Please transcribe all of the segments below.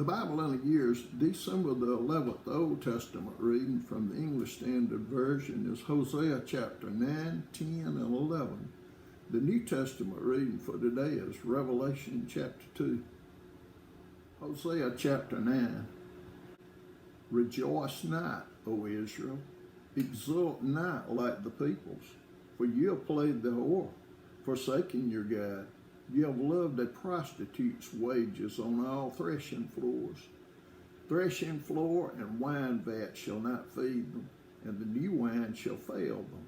The Bible in a year is December the 11th. The Old Testament reading from the English Standard Version is Hosea chapter 9, 10, and 11. The New Testament reading for today is Revelation chapter 2. Hosea chapter 9. Rejoice not, O Israel, exult not like the peoples, for you have played the whore, forsaking your God. You have loved a prostitute's wages on all threshing floors. Threshing floor and wine vat shall not feed them, and the new wine shall fail them.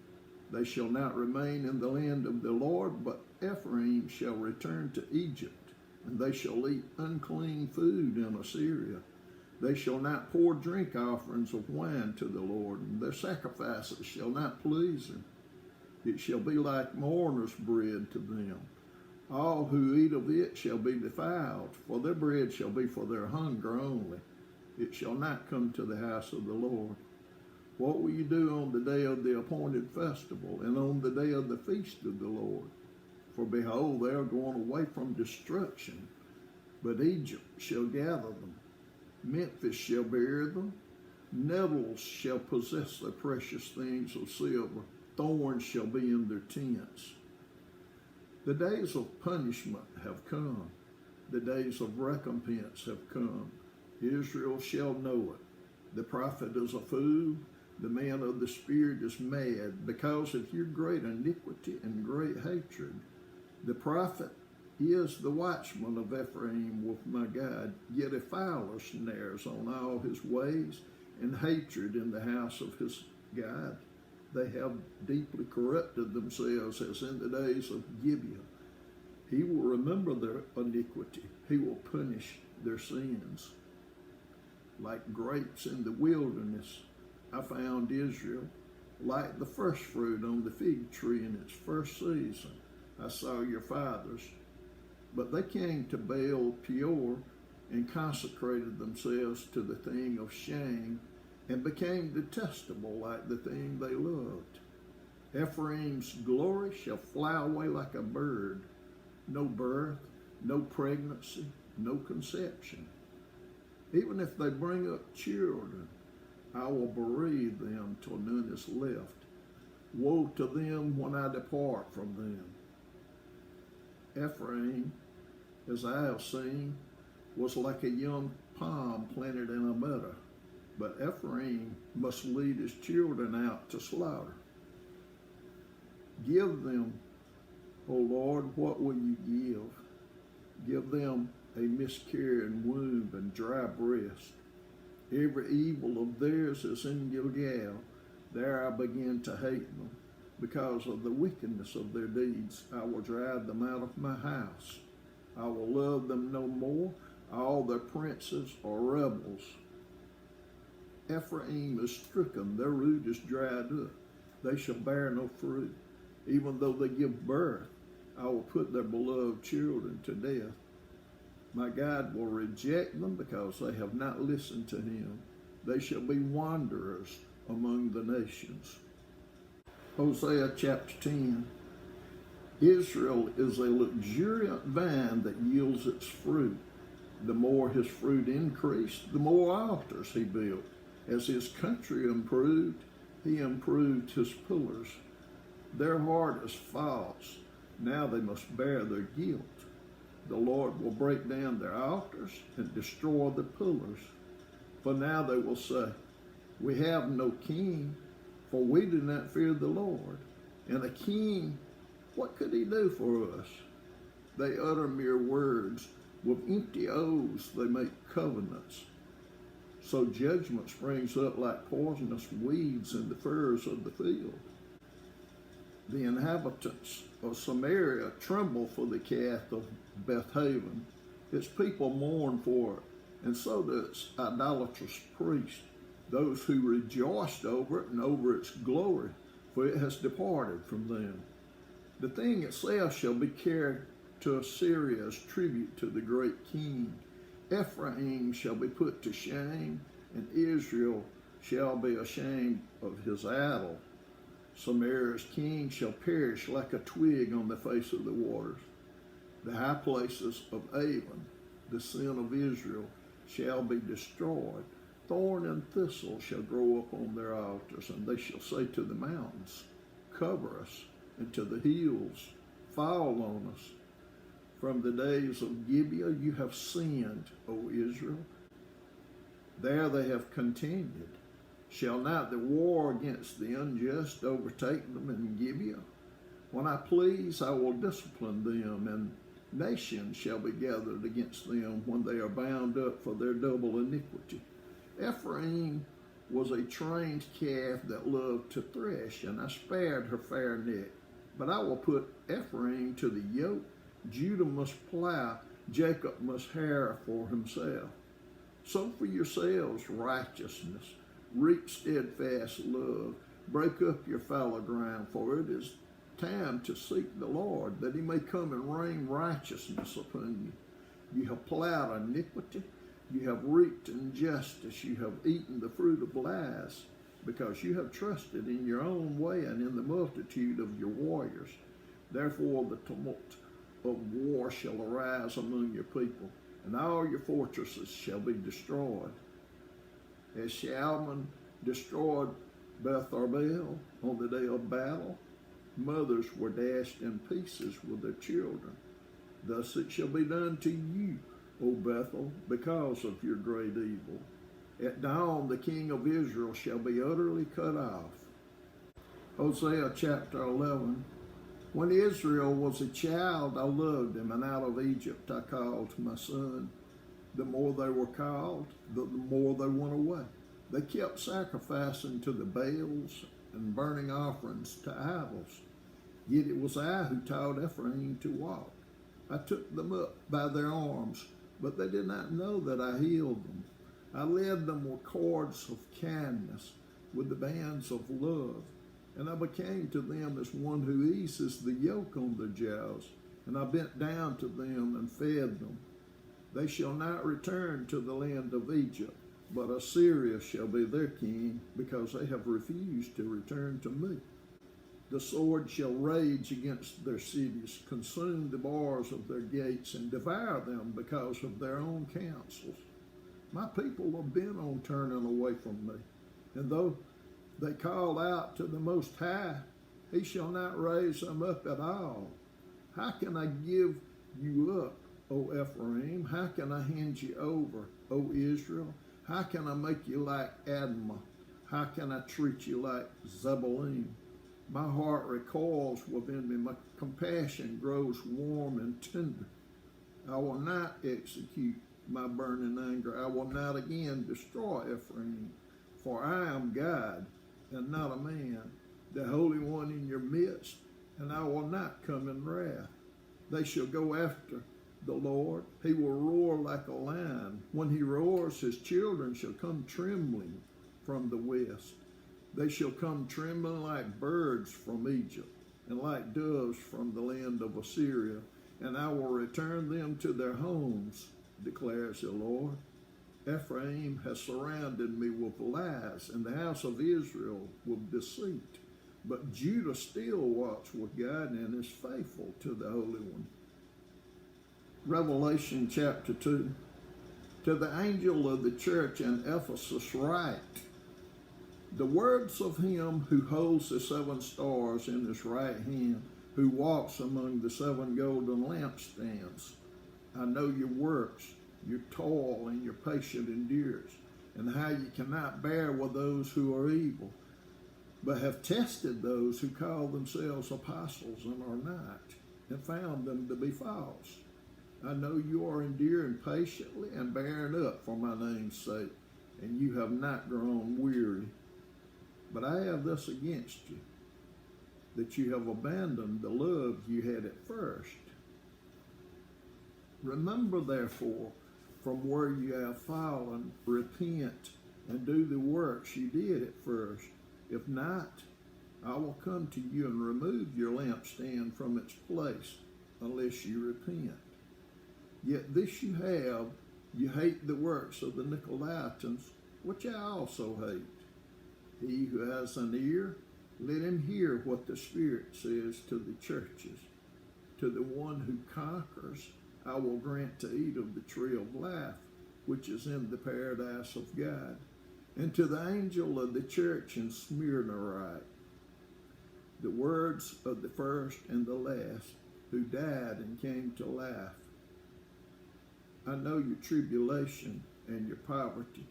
They shall not remain in the land of the Lord, but Ephraim shall return to Egypt, and they shall eat unclean food in Assyria. They shall not pour drink offerings of wine to the Lord, and their sacrifices shall not please him. It shall be like mourners' bread to them. All who eat of it shall be defiled, for their bread shall be for their hunger only. It shall not come to the house of the Lord. What will you do on the day of the appointed festival, and on the day of the feast of the Lord? For behold, they are going away from destruction, but Egypt shall gather them. Memphis shall bear them. Nettles shall possess their precious things of silver. Thorns shall be in their tents. The days of punishment have come. The days of recompense have come. Israel shall know it. The prophet is a fool. The man of the spirit is mad because of your great iniquity and great hatred. The prophet is the watchman of Ephraim with my God, yet a fowler snares on all his ways, and hatred in the house of his God. They have deeply corrupted themselves as in the days of Gibeah. He will remember their iniquity. He will punish their sins. Like grapes in the wilderness, I found Israel. Like the first fruit on the fig tree in its first season, I saw your fathers. But they came to Baal Peor and consecrated themselves to the thing of shame, and became detestable like the thing they loved. Ephraim's glory shall fly away like a bird. No birth, no pregnancy, no conception. Even if they bring up children, I will bereave them till none is left. Woe to them when I depart from them. Ephraim, as I have seen, was like a young palm planted in a meadow. But Ephraim must lead his children out to slaughter. Give them, O Lord, what will you give? Give them a miscarrying womb and dry breast. Every evil of theirs is in Gilgal. There I begin to hate them. Because of the wickedness of their deeds, I will drive them out of my house. I will love them no more. All their princes are rebels. Ephraim is stricken, their root is dried up. They shall bear no fruit. Even though they give birth, I will put their beloved children to death. My God will reject them because they have not listened to him. They shall be wanderers among the nations. Hosea chapter 10. Israel is a luxuriant vine that yields its fruit. The more his fruit increased, the more altars he built. As his country improved, he improved his pillars. Their heart is false. Now they must bear their guilt. The Lord will break down their altars and destroy the pillars. For now they will say, we have no king, for we do not fear the Lord. And a king, what could he do for us? They utter mere words. With empty oaths they make covenants. So judgment springs up like poisonous weeds in the furrows of the field. The inhabitants of Samaria tremble for the calf of Bethaven. Its people mourn for it, and so do its idolatrous priests, those who rejoiced over it and over its glory, for it has departed from them. The thing itself shall be carried to Assyria as tribute to the great king. Ephraim shall be put to shame, and Israel shall be ashamed of his idol. Samaria's king shall perish like a twig on the face of the waters. The high places of Avon, the sin of Israel, shall be destroyed. Thorn and thistle shall grow up on their altars, and they shall say to the mountains, cover us, and to the hills, fall on us. From the days of Gibeah you have sinned, O Israel. There they have continued. Shall not the war against the unjust overtake them in Gibeah? When I please, I will discipline them, and nations shall be gathered against them when they are bound up for their double iniquity. Ephraim was a trained calf that loved to thresh, and I spared her fair neck. But I will put Ephraim to the yoke. Judah must plow, Jacob must harrow for himself. Sow for yourselves righteousness, reap steadfast love, break up your fallow ground, for it is time to seek the Lord, that he may come and rain righteousness upon you. You have plowed iniquity, you have reaped injustice, you have eaten the fruit of lies, because you have trusted in your own way and in the multitude of your warriors. Therefore the tumult of war shall arise among your people, and all your fortresses shall be destroyed. As Shalman destroyed Beth Arbel on the day of battle, mothers were dashed in pieces with their children. Thus it shall be done to you, O Bethel, because of your great evil. At dawn the king of Israel shall be utterly cut off. Hosea chapter 11. When Israel was a child, I loved him, and out of Egypt I called my son. The more they were called, the more they went away. They kept sacrificing to the Baals and burning offerings to idols. Yet it was I who taught Ephraim to walk. I took them up by their arms, but they did not know that I healed them. I led them with cords of kindness, with the bands of love. And I became to them as one who eases the yoke on their jaws, and I bent down to them and fed them. They shall not return to the land of Egypt, but Assyria shall be their king, because they have refused to return to me. The sword shall rage against their cities, consume the bars of their gates, and devour them because of their own counsels. My people are bent on turning away from me, and though they call out to the Most High, he shall not raise them up at all. How can I give you up, O Ephraim? How can I hand you over, O Israel? How can I make you like Admah? How can I treat you like Zebulun? My heart recoils within me. My compassion grows warm and tender. I will not execute my burning anger. I will not again destroy Ephraim, for I am God and not a man, the Holy One in your midst, and I will not come in wrath. They shall go after the Lord. He will roar like a lion. When he roars, his children shall come trembling from the west. They shall come trembling like birds from Egypt, and like doves from the land of Assyria, and I will return them to their homes, declares the Lord. Ephraim has surrounded me with lies, and the house of Israel with deceit. But Judah still walks with God and is faithful to the Holy One. Revelation chapter 2. To the angel of the church in Ephesus write, the words of him who holds the 7 stars in his right hand, who walks among the 7 golden lampstands. I know your works, your toil and your patient endurance, and how you cannot bear with those who are evil, but have tested those who call themselves apostles and are not, and found them to be false. I know you are enduring patiently and bearing up for my name's sake, and you have not grown weary. But I have this against you, that you have abandoned the love you had at first. Remember, therefore, from where you have fallen, repent and do the works you did at first. If not, I will come to you and remove your lampstand from its place, unless you repent. Yet this you have, you hate the works of the Nicolaitans, which I also hate. He who has an ear, let him hear what the Spirit says to the churches. To the one who conquers, I will grant to eat of the tree of life, which is in the paradise of God. And to the angel of the church in Smyrna write, the words of the first and the last, who died and came to life. I know your tribulation and your poverty,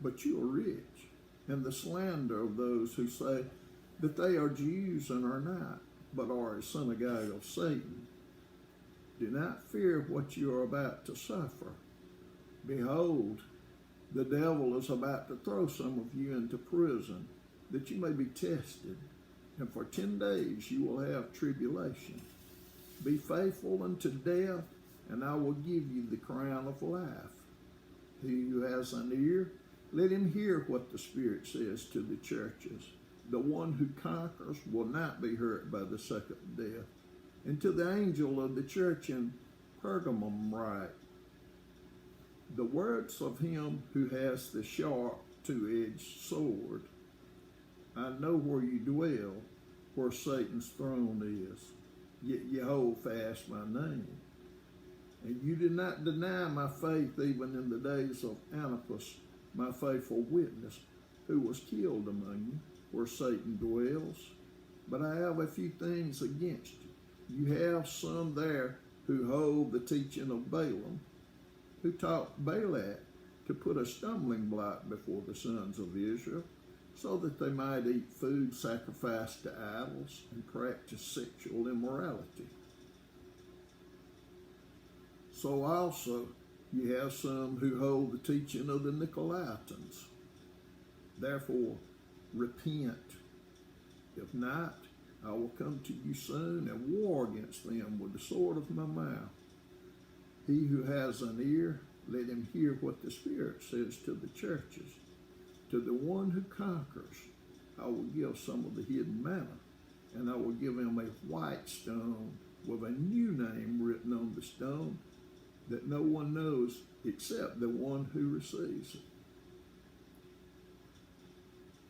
but you are rich, and the slander of those who say that they are Jews and are not, but are a synagogue of Satan. Do not fear what you are about to suffer. Behold, the devil is about to throw some of you into prison, that you may be tested, and for 10 days you will have tribulation. Be faithful unto death, and I will give you the crown of life. He who has an ear, let him hear what the Spirit says to the churches. The one who conquers will not be hurt by the second death. And to the angel of the church in Pergamum write, the words of him who has the sharp two-edged sword. I know where you dwell, where Satan's throne is, yet you hold fast my name. And you did not deny my faith even in the days of Antipas, my faithful witness, who was killed among you, where Satan dwells. But I have a few things against you. You have some there who hold the teaching of Balaam, who taught Balak to put a stumbling block before the sons of Israel, so that they might eat food sacrificed to idols and practice sexual immorality. So also you have some who hold the teaching of the Nicolaitans. Therefore, repent. If not, I will come to you soon and war against them with the sword of my mouth. He who has an ear, let him hear what the Spirit says to the churches. To the one who conquers, I will give some of the hidden manna, and I will give him a white stone with a new name written on the stone that no one knows except the one who receives it.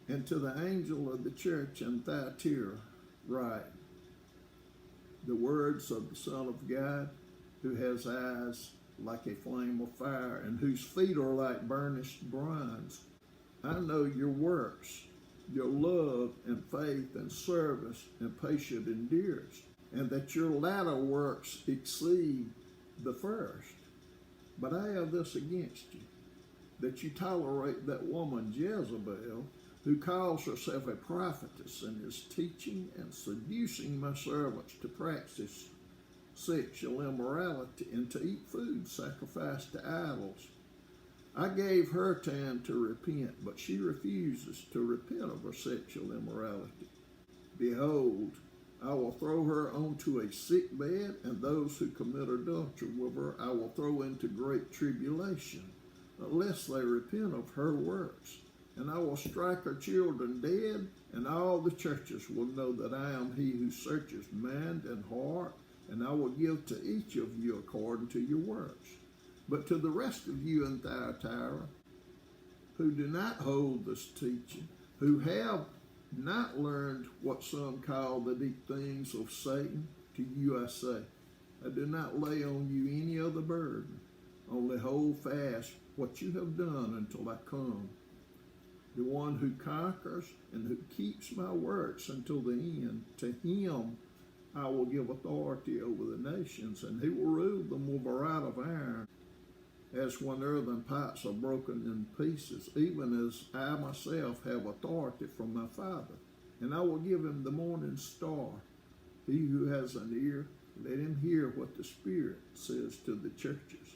And to the angel of the church in Thyatira write, the words of the Son of God, who has eyes like a flame of fire, and whose feet are like burnished bronze. I know your works, your love and faith and service and patient endurance, and that your latter works exceed the first. But I have this against you, that you tolerate that woman Jezebel, who calls herself a prophetess and is teaching and seducing my servants to practice sexual immorality and to eat food sacrificed to idols. I gave her time to repent, but she refuses to repent of her sexual immorality. Behold, I will throw her onto a sick bed, and those who commit adultery with her I will throw into great tribulation, unless they repent of her works. And I will strike her children dead, and all the churches will know that I am he who searches mind and heart, and I will give to each of you according to your works. But to the rest of you in Thyatira, who do not hold this teaching, who have not learned what some call the deep things of Satan, to you I say, I do not lay on you any other burden, only hold fast what you have done until I come. The one who conquers and who keeps my works until the end, to him I will give authority over the nations, and he will rule them with a rod of iron, as when earthen pots are broken in pieces, even as I myself have authority from my Father. And I will give him the morning star. He who has an ear, let him hear what the Spirit says to the churches.